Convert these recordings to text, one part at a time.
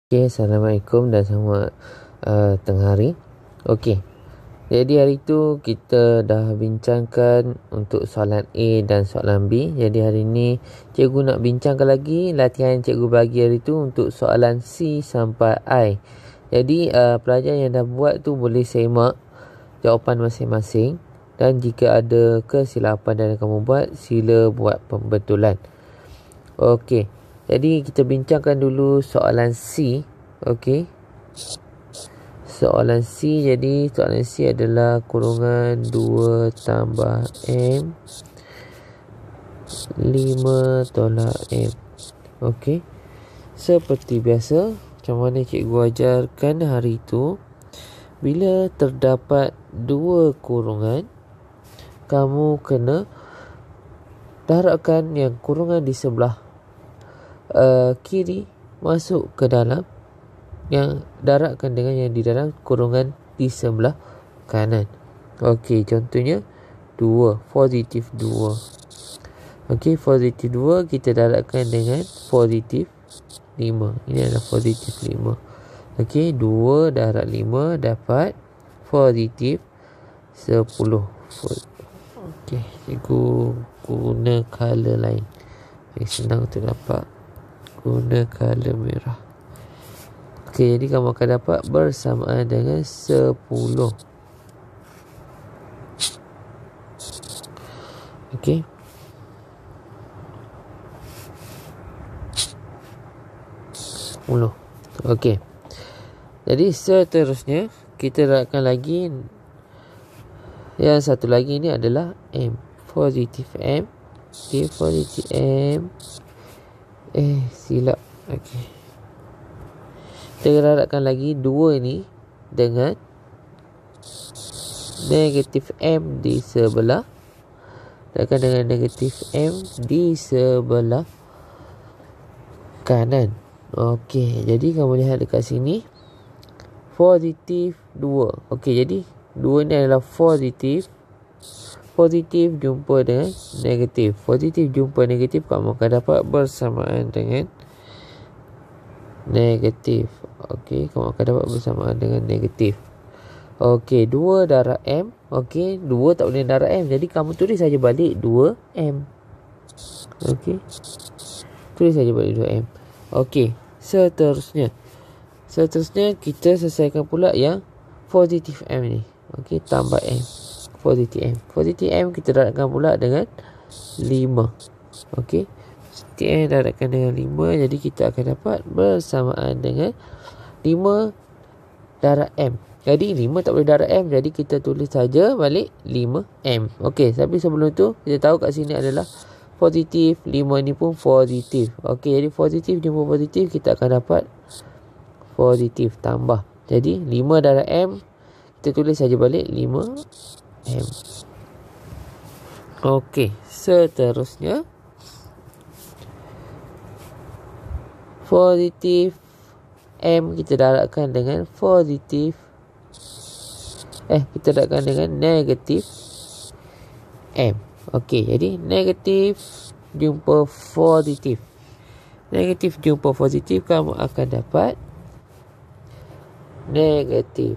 Okay, Assalamualaikum dan selamat tengah hari. Okey, jadi hari tu kita dah bincangkan untuk soalan A dan soalan B. Jadi hari ni cikgu nak bincangkan lagi latihan cikgu bagi hari tu untuk soalan C sampai I. Jadi pelajar yang dah buat tu boleh semak jawapan masing-masing, dan jika ada kesilapan yang kamu buat, sila buat pembetulan. Okey, jadi kita bincangkan dulu soalan C. Okey, soalan C. Jadi soalan C adalah kurungan 2 tambah M 5 tolak M. Okey, seperti biasa, macam mana cikgu ajarkan hari tu, bila terdapat 2 kurungan, kamu kena darabkan yang kurungan di sebelah kiri masuk ke dalam, yang darabkan dengan yang di dalam kurungan di sebelah kanan. Okey, contohnya 2, positif 2. Okey, positif 2 kita darabkan dengan positif 5. Ini adalah positif 5. Okey, 2 darab 5 dapat positif 10. Okey, cikgu guna color lain. Senang untuk dapat. Guna color merah. Okey, jadi kamu akan dapat bersamaan dengan 10. Okey. Okey. Jadi seterusnya kita darabkan lagi yang satu lagi ni adalah M. Positif M. Okey, positif M. Silap. Okey. Kita darabkan lagi 2 ni dengan negatif M di sebelah. Darabkan dengan negatif M di sebelah kanan. Okey, jadi kamu lihat dekat sini positif 2. Okey, jadi 2 ni adalah positif. Positif jumpa dengan negatif. Positif jumpa negatif, kamu akan dapat bersamaan dengan negatif. Okey, kamu akan dapat bersamaan dengan negatif. Okey, 2 darab M. Okey, 2 tak boleh darab M, jadi kamu tulis saja balik 2M. Okey, tulis saja balik 2M. Okey, seterusnya kita selesaikan pula yang positif M ni. Okey, tambah M. Positif M. Positif M kita darabkan pula dengan 5. Okey, positif M darabkan dengan 5, jadi kita akan dapat bersamaan dengan 5 darab M. Jadi 5 tak boleh darab M, jadi kita tulis saja balik 5M. Okey, tapi sebelum tu kita tahu kat sini adalah positif, 5 ni pun positif. Okey, jadi positif jumpa positif, kita akan dapat positif tambah. Jadi 5 darab M, kita tulis saja balik 5M. Okey, seterusnya positif M kita darabkan dengan positif kita darabkan dengan negatif M. Okey, jadi negatif jumpa positif. Negatif jumpa positif, kamu akan dapat negatif.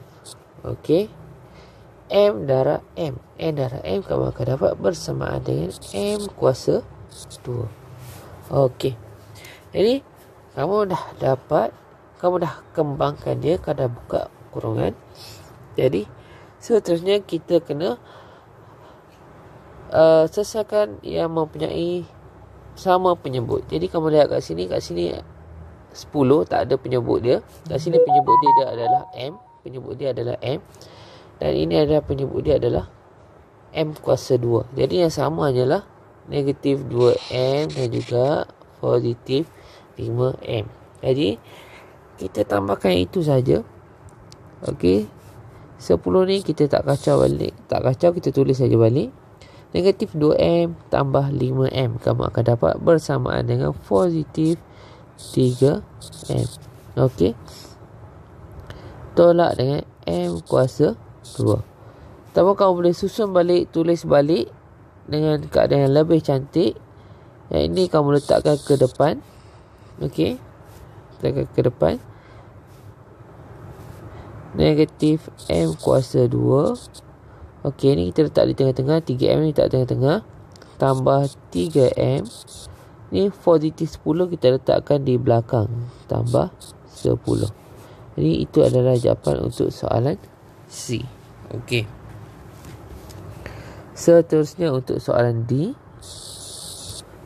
Okey, M darab M. M darab M, kamu akan dapat bersamaan dengan M kuasa 2. Okey, jadi kamu dah kembangkan dia, kau dah buka kurungan. Jadi seterusnya kita kena selesaikan yang mempunyai sama penyebut. Jadi kamu lihat kat sini 10 tak ada penyebut dia. Kat sini penyebut dia adalah M. Penyebut dia adalah M. Dan ini adalah penyebut dia adalah M kuasa 2. Jadi yang sama hanyalah negatif 2M dan juga positif 5M. Jadi kita tambahkan itu saja. Okey, 10 ni kita tak kacau balik. Tak kacau, kita tulis saja balik. Negatif 2M tambah 5M, kamu akan dapat bersamaan dengan positif 3M. Okey, tolak dengan M kuasa 2. Tapi kamu boleh susun balik, tulis balik dengan keadaan yang lebih cantik. Yang ini kamu letakkan ke depan. Okey, letakkan ke depan. negatif M kuasa 2. Okey, ni kita letak di tengah-tengah. 3M ni letak di tengah-tengah. Tambah 3M. Ni positif 10 kita letakkan di belakang. Tambah 10. Jadi itu adalah jawapan untuk soalan C. Okey. Seterusnya untuk soalan D.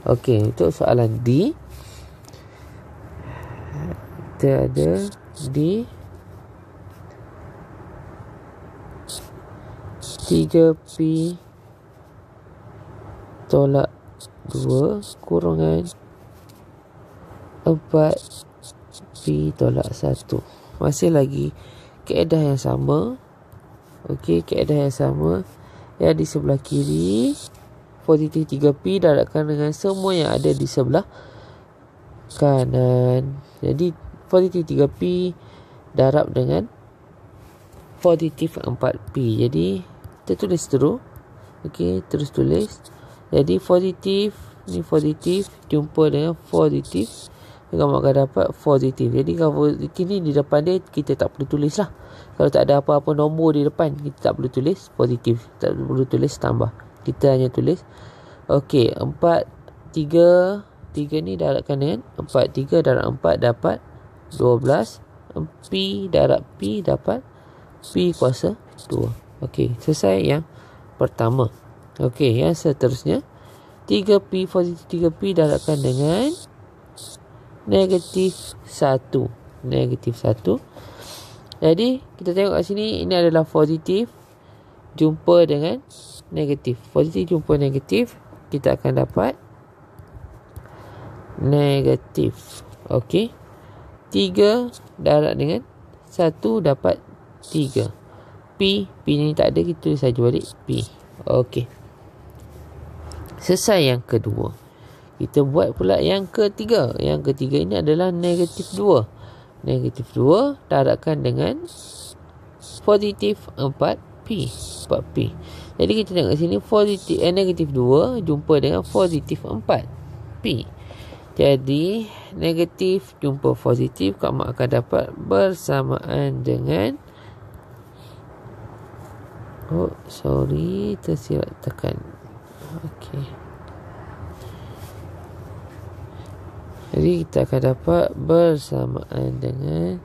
Okey, untuk soalan D. Kita ada D 3P tolak 2 kurangan 4P tolak 1. Masih lagi kaedah yang sama. Okey, kaedah yang sama. Yang di sebelah kiri positif 3P darabkan dengan semua yang ada di sebelah kanan. Jadi positif 3P darab dengan positif 4P. Jadi kita tulis terus. Okey, terus tulis. Jadi positif, ni positif jumpa dengan positif, kamu akan dapat positif. Jadi kalau positif ni di depan dia kita tak perlu tulis lah. Kalau tak ada apa-apa nombor di depan, kita tak perlu tulis positif, tak perlu tulis tambah. Kita hanya tulis okey, 4 3 ni darabkan dengan 4. 3 darab 4 dapat 12. P darab P dapat P kuasa 2. Okey, selesai yang pertama. Okey, yang seterusnya 3P positif 3P darabkan dengan negatif 1. Negatif 1. Jadi kita tengok kat sini, ini adalah positif jumpa dengan negatif. Positif jumpa negatif, kita akan dapat negatif. Okey, 3 darab dengan 1 dapat 3. P ni tak ada, kita tulis saja balik P. Okey, selesai yang kedua. Kita buat pula yang ketiga. Yang ketiga ini adalah negatif 2. Negatif 2 darabkan dengan positif 4P. 4P. Jadi kita tengok sini positif negatif 2 jumpa dengan positif 4P. Jadi negatif jumpa positif, kamu akan dapat bersamaan dengan tersilap tekan. Okey. Jadi kita akan dapat bersamaan dengan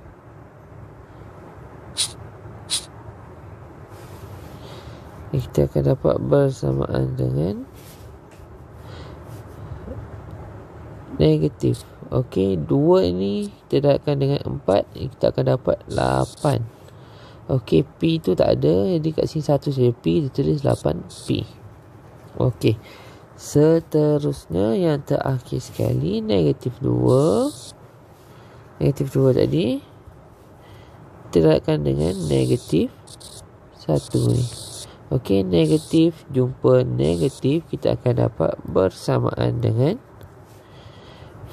negatif. Okey, 2 ni kita darabkan dengan 4, kita akan dapat 8. Okey, P tu tak ada, jadi kat sini 1 saja P, ditulis 8P. Okey, seterusnya yang terakhir sekali, negatif 2. Negatif 2 tadi kita darabkan dengan negatif 1 ni. Okey, negatif jumpa negatif, kita akan dapat bersamaan dengan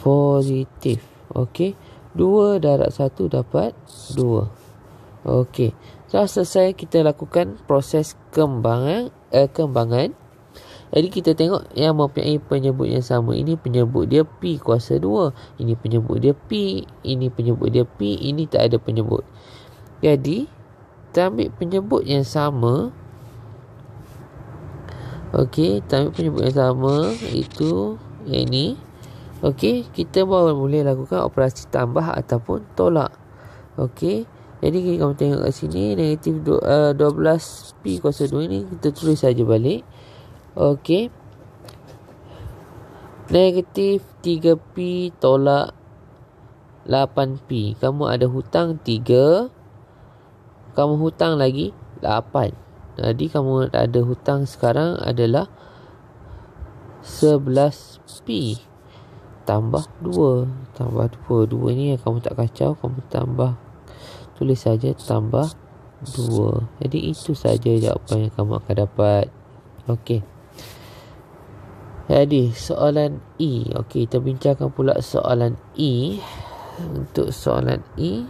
positif. Okey, 2 darab 1 dapat 2. Okey, setelah selesai kita lakukan proses kembangan. Jadi kita tengok yang mempunyai penyebut yang sama. Ini penyebut dia P kuasa 2. Ini penyebut dia P. Ini penyebut dia P. Ini tak ada penyebut. Jadi kita ambil penyebut yang sama. Okey, kita ambil penyebut yang sama, itu yang ini. Okey, kita baru boleh lakukan operasi tambah ataupun tolak. Okey, jadi kamu tengok kat sini, negatif 12P kuasa 2 ni kita tulis saja balik. Okey, negatif 3P tolak 8P. Kamu ada hutang 3, kamu hutang lagi 8. Jadi kamu ada hutang sekarang adalah 11P tambah 2. Tambah 2 ni yang kamu tak kacau, kamu tambah, tulis saja tambah 2. Jadi itu saja jawapan yang kamu akan dapat. Okey, jadi soalan E. Okey, kita bincangkan pula soalan E. Untuk soalan E,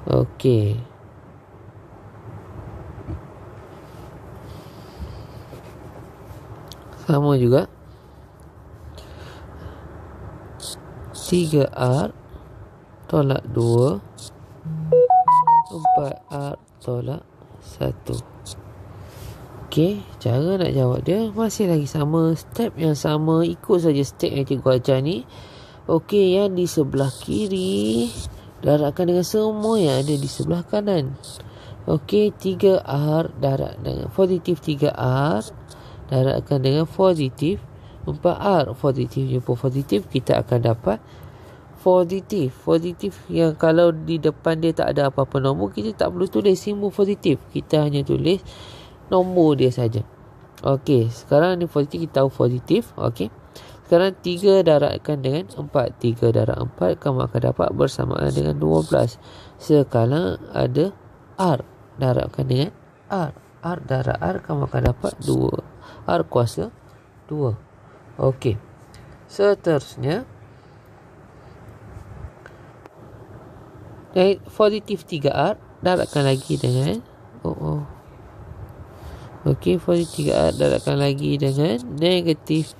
okey, sama juga. 3R tolak 2 4R tolak 1. Okey, cara nak jawab dia masih lagi sama, step yang sama, ikut saja step yang cikgu ajar ni. Okey, yang di sebelah kiri darabkan dengan semua yang ada di sebelah kanan. Okey, 3R darab dengan positif 3R darabkan dengan positif 4R. Positif jumpa positif, kita akan dapat positif. Positif yang kalau di depan dia tak ada apa-apa nombor, kita tak perlu tulis simbol positif. Kita hanya tulis nombor dia saja. Okey, sekarang ni positif, kita tahu positif. Okey. Sekarang 3 darabkan dengan 4. 3 darab 4 kamu akan dapat bersamaan dengan 12. Sekarang ada R. Darabkan dengan R. R darab R kamu akan dapat 2. R kuasa 2. Okey. Seterusnya positif 3R darabkan lagi dengan Okey, positif 3R darabkan lagi dengan negatif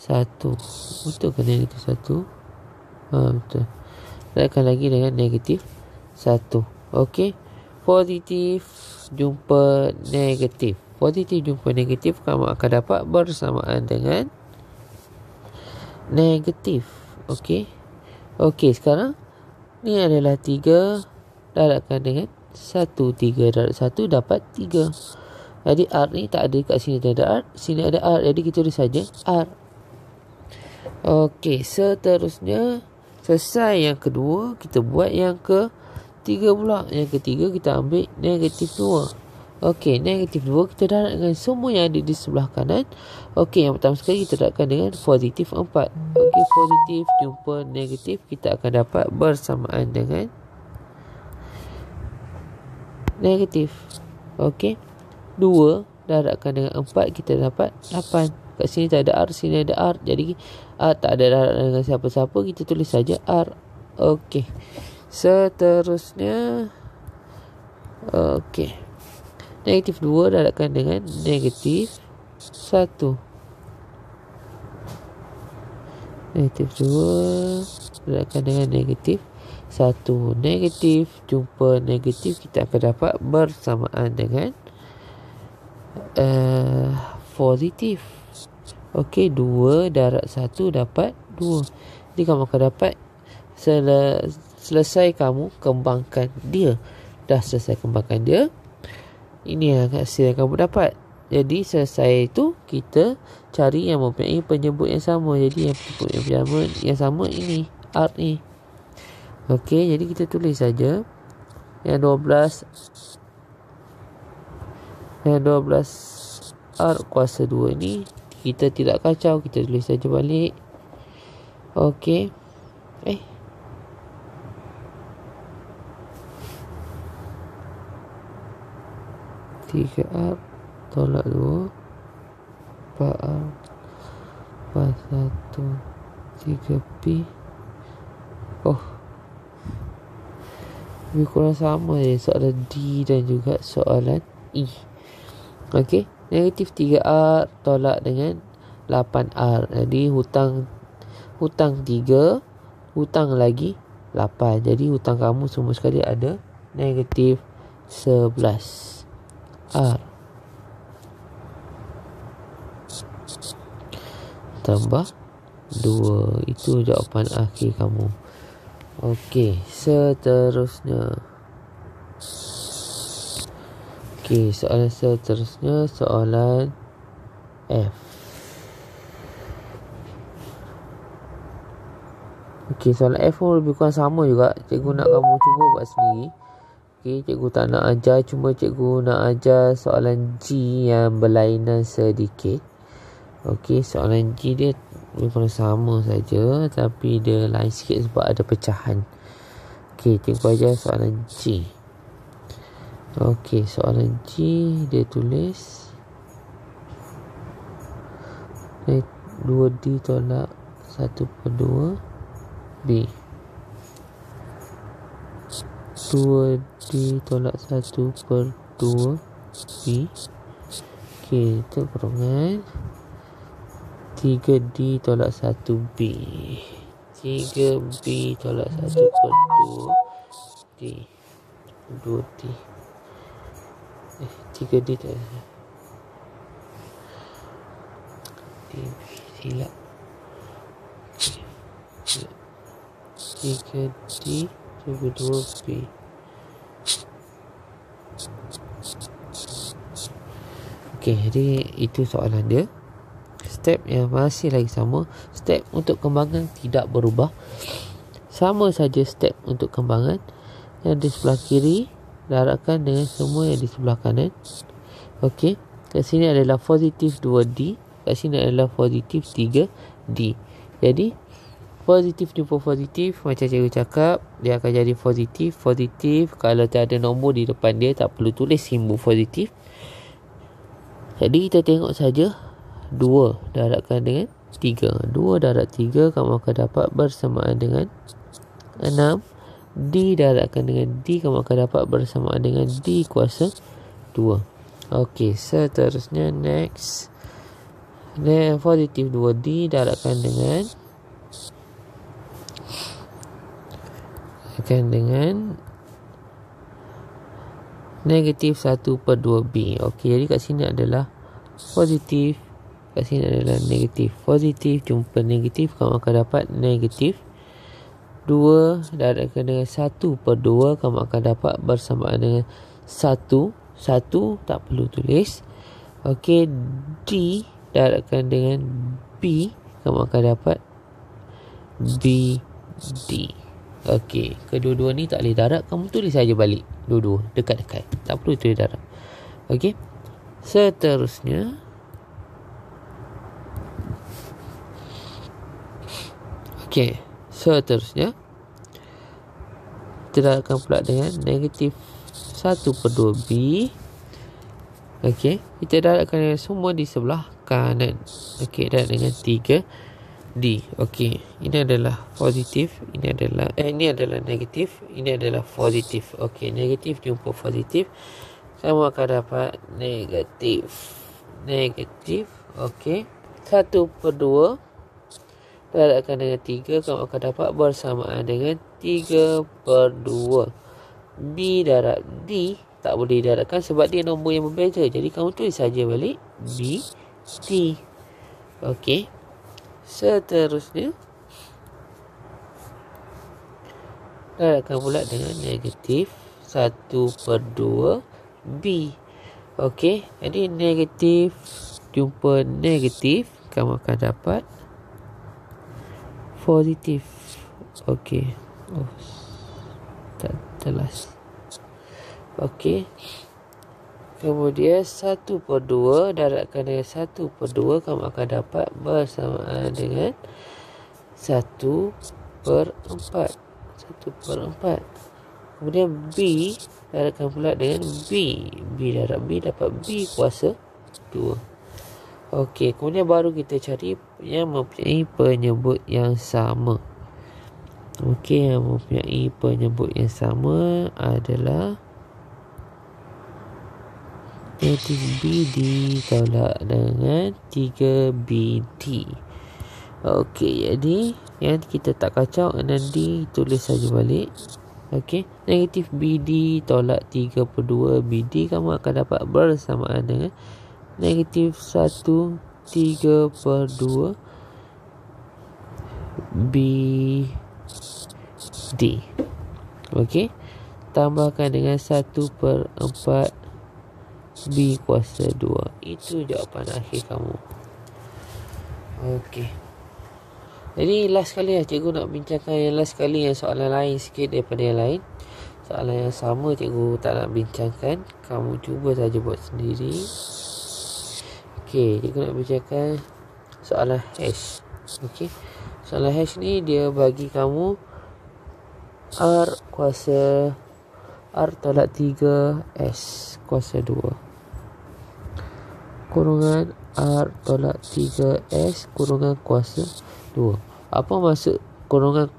1. Betul ke negatif 1? Betul. Darabkan lagi dengan negatif 1. Okey. Positif jumpa negatif. Positif jumpa negatif kamu akan dapat bersamaan dengan negatif. Okey. Okey, sekarang ni adalah 3 darabkan dengan 1. 3 darab 1 dapat 3. Jadi R ni tak ada kat sini, tak ada R. Sini ada R. Jadi kita tulis saja R. Okey, seterusnya selesai yang kedua, kita buat yang ketiga pula. Yang ketiga kita ambil negatif 2. Okey, negatif 2 kita darab dengan semua yang ada di sebelah kanan. Okey, yang pertama sekali kita darabkan dengan positif 4. Okey, positif jumpa negatif, kita akan dapat bersamaan dengan negatif. Okey. 2 darabkan dengan 4, kita dapat 8. Kat sini tak ada R, sini ada R. Jadi R tak ada darab dengan siapa-siapa, kita tulis saja R. Okey. Seterusnya okey. Negatif 2 darabkan dengan negatif 1. Negatif 2 darabkan dengan negatif 1. Negatif jumpa negatif, kita akan dapat bersamaan dengan positif. Okey, 2 darab 1 dapat 2. Jadi kamu akan dapat selesai kamu kembangkan dia. Dah selesai kembangkan dia. Ini yang hasil yang kamu dapat. Jadi selesai itu kita cari yang mempunyai penyebut yang sama. Jadi yang penyebut yang sama ini R ni. Okey, jadi kita tulis saja yang 12 R kuasa 2 ni kita tidak kacau, kita tulis saja balik. Okey. 3R tolak 2, 4R pas 1, 3P. Lebih kurang sama je soalan D dan juga soalan E. Okey, negatif 3R tolak dengan 8R. Jadi hutang 3, hutang lagi 8. Jadi hutang kamu semua sekali ada negatif 11R. Tambah 2. Itu jawapan akhir kamu. Okey, seterusnya. Okey, soalan seterusnya soalan F. Okey, soalan F pun lebih kurang sama juga. Cikgu nak kamu cuba buat sendiri. Okey, cikgu tak nak ajar, cuma cikgu nak ajar soalan G yang berlainan sedikit. Okey, soalan G dia lebih kurang sama saja, tapi dia lain sikit sebab ada pecahan. Okey, cikgu ajar soalan G. Okey, soalan G dia tulis 2D tolak 1/2 B. 2D tolak 1/2 B. Okey, itu kurungan 3D tolak 1B. 3B tolak 1/2 D. 2D. 3D tak ada. Silap. 3D cuba 2B. Okey, jadi itu soalan dia. Step yang masih lagi sama. Step untuk kembangan tidak berubah. Sama saja step untuk kembangan. Yang di sebelah kiri darabkan dengan semua yang di sebelah kanan. Okey, kat sini adalah positif 2D, kat sini adalah positif 3D. Jadi positif jumpa positif, macam cikgu cakap, dia akan jadi positif. Positif, kalau tak ada nombor di depan dia, tak perlu tulis simbol positif. Jadi kita tengok saja 2 darabkan dengan 3. 2 darab 3 kamu akan dapat bersamaan dengan 6. D darabkan dengan D kamu akan dapat bersamaan dengan D kuasa 2. Okey, seterusnya next. Positif 2D darabkan dengan negatif 1/2B. Okey, jadi kat sini adalah positif, kat sini adalah negatif. Positif jumpa negatif, kamu akan dapat negatif 2 darabkan dengan 1/2, kamu akan dapat bersamaan dengan 1. 1 tak perlu tulis. Okey, D darabkan dengan B, kamu akan dapat BD. Okey, kedua-dua ni tak boleh darab, kamu tulis saja balik. Dua-dua dekat-dekat, tak perlu tulis darab. Okey, seterusnya kita darabkan pula dengan negatif 1/2B. Okey, kita darabkan dengan semua di sebelah kanan. Okey, dan dengan 3D. Okey, ini adalah positif, ini adalah negatif, ini adalah positif. Okey, negatif jumpa positif, kamu akan dapat negatif. Okey, 1/2 darabkan dengan 3, kamu akan dapat bersamaan dengan 3/2. B darab D tak boleh darabkan sebab dia nombor yang berbeza. Jadi kamu tulis saja balik B, D. Okey, seterusnya darabkan pula dengan negatif 1/2B. Okey, jadi negatif jumpa negatif, kamu akan dapat positif. Okey, tak jelas. Okey, kemudian 1/2 darabkan dengan 1/2, kamu akan dapat bersamaan dengan 1/4. Kemudian B darabkan pula dengan B. B darab B dapat B kuasa 2. Okey, kemudian baru kita cari yang mempunyai penyebut yang sama. Okey, yang mempunyai penyebut yang sama adalah negatif BD tolak dengan 3BD. Okey, jadi yang kita tak kacau 6D, tulis saja balik. Okey, negatif BD tolak 3/2 BD, kamu akan dapat bersamaan dengan negatif 1 3/2 BD. Okey, tambahkan dengan 1/4 B kuasa 2. Itu jawapan akhir kamu. Okey, jadi last sekali lah cikgu nak bincangkan yang last sekali, yang soalan lain sikit daripada yang lain. Soalan yang sama cikgu tak nak bincangkan, kamu cuba saja buat sendiri. Okey, cikgu nak bincangkan soalan hash. Okey, soalan hash ni dia bagi kamu R tolak 3S kuasa 2 kurungan R tolak 3S kurungan kuasa 2. Apa maksud kurungan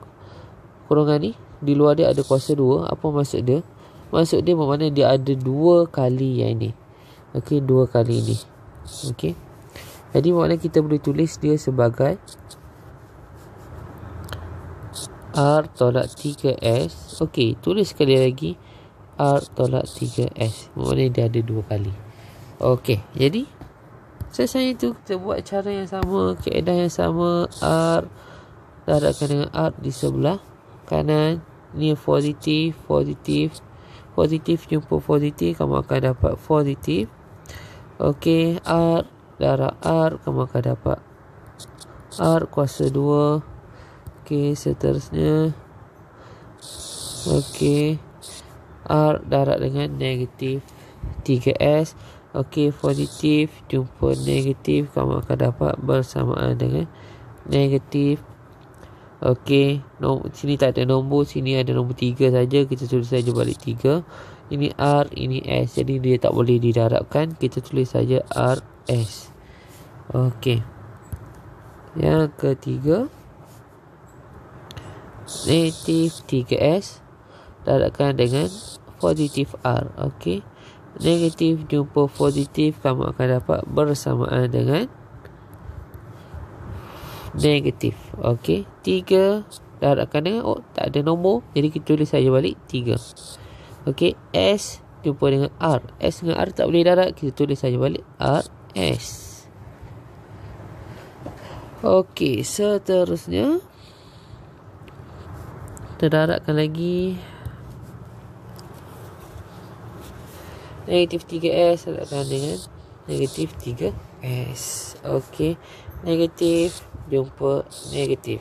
ni? Di luar dia ada kuasa 2. Apa maksud dia? Maksud dia bermakna dia ada 2 kali yang ini. Okey, 2 kali ini. Okey, jadi maknanya kita boleh tulis dia sebagai R tolak 3S. Okey, tulis sekali lagi R tolak 3S. Maksudnya dia ada 2 kali. Okey, jadi selesai itu kita buat cara yang sama, kaedah yang sama. R darabkan dengan R di sebelah kanan. Ni positif, positif, positif jumpa positif, kamu akan dapat positif. Okey, R darab R, kamu akan dapat R kuasa 2. Okey, seterusnya. Okey, R darab dengan negatif 3S. Okey, positif jumpa negatif, kamu akan dapat bersamaan dengan negatif. Okey, sini tak ada nombor, sini ada nombor 3 saja, kita tulis saja balik 3. Ini R, ini S, jadi dia tak boleh didarabkan, kita tulis saja RS. Okey, yang ketiga, negatif 3S darabkan dengan positif R. Okey, negatif jumpa positif, kamu akan dapat bersamaan dengan negatif. Okey, 3 darabkan dengan tak ada nombor, jadi kita tulis saja balik 3. Okey, S jumpa dengan R. S dengan R tak boleh darab, kita tulis saja balik RS. Okey, seterusnya terdarabkan lagi negatif 3S darabkan dengan negatif 3S. Okey, negatif jumpa negatif,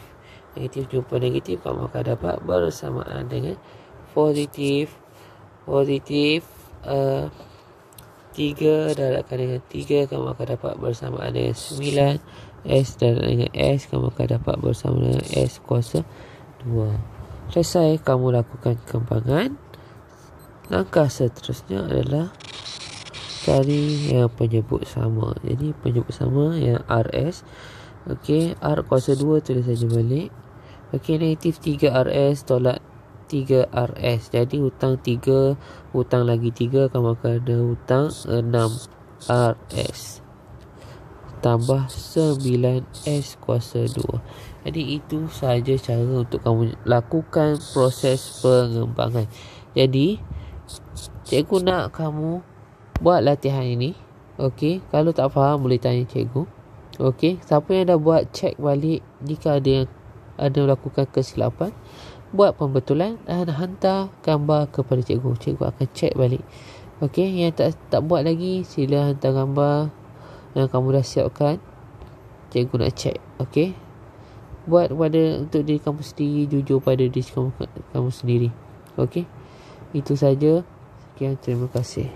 negatif jumpa negatif, kamu akan dapat bersamaan dengan positif. Positif 3 darabkan dengan 3, kamu akan dapat bersamaan dengan 9. S darab dengan S, kamu akan dapat bersamaan dengan S kuasa 2. Selesai, kamu lakukan kembangan. Langkah seterusnya adalah cari yang penyebut sama. Jadi penyebut sama yang RS. Okey, R kuasa 2 tulis saja balik. Okey, negatif 3RS tolak 3RS. Jadi hutang 3, hutang lagi 3, kamu akan ada hutang 6RS tambah 9S kuasa 2. Jadi itu sahaja cara untuk kamu lakukan proses pengembangan. Jadi cikgu nak kamu buat latihan ini. Okey, kalau tak faham boleh tanya cikgu. Okey, siapa yang dah buat, cek balik. Jika ada yang melakukan kesilapan, buat pembetulan dan hantar gambar kepada cikgu. Cikgu akan cek balik. Okey, yang tak buat lagi, sila hantar gambar yang kamu dah siapkan. Cikgu nak cek. Okey, buat untuk diri kamu sendiri, jujur pada diri kamu sendiri. Okey, itu saja. Sekian, terima kasih.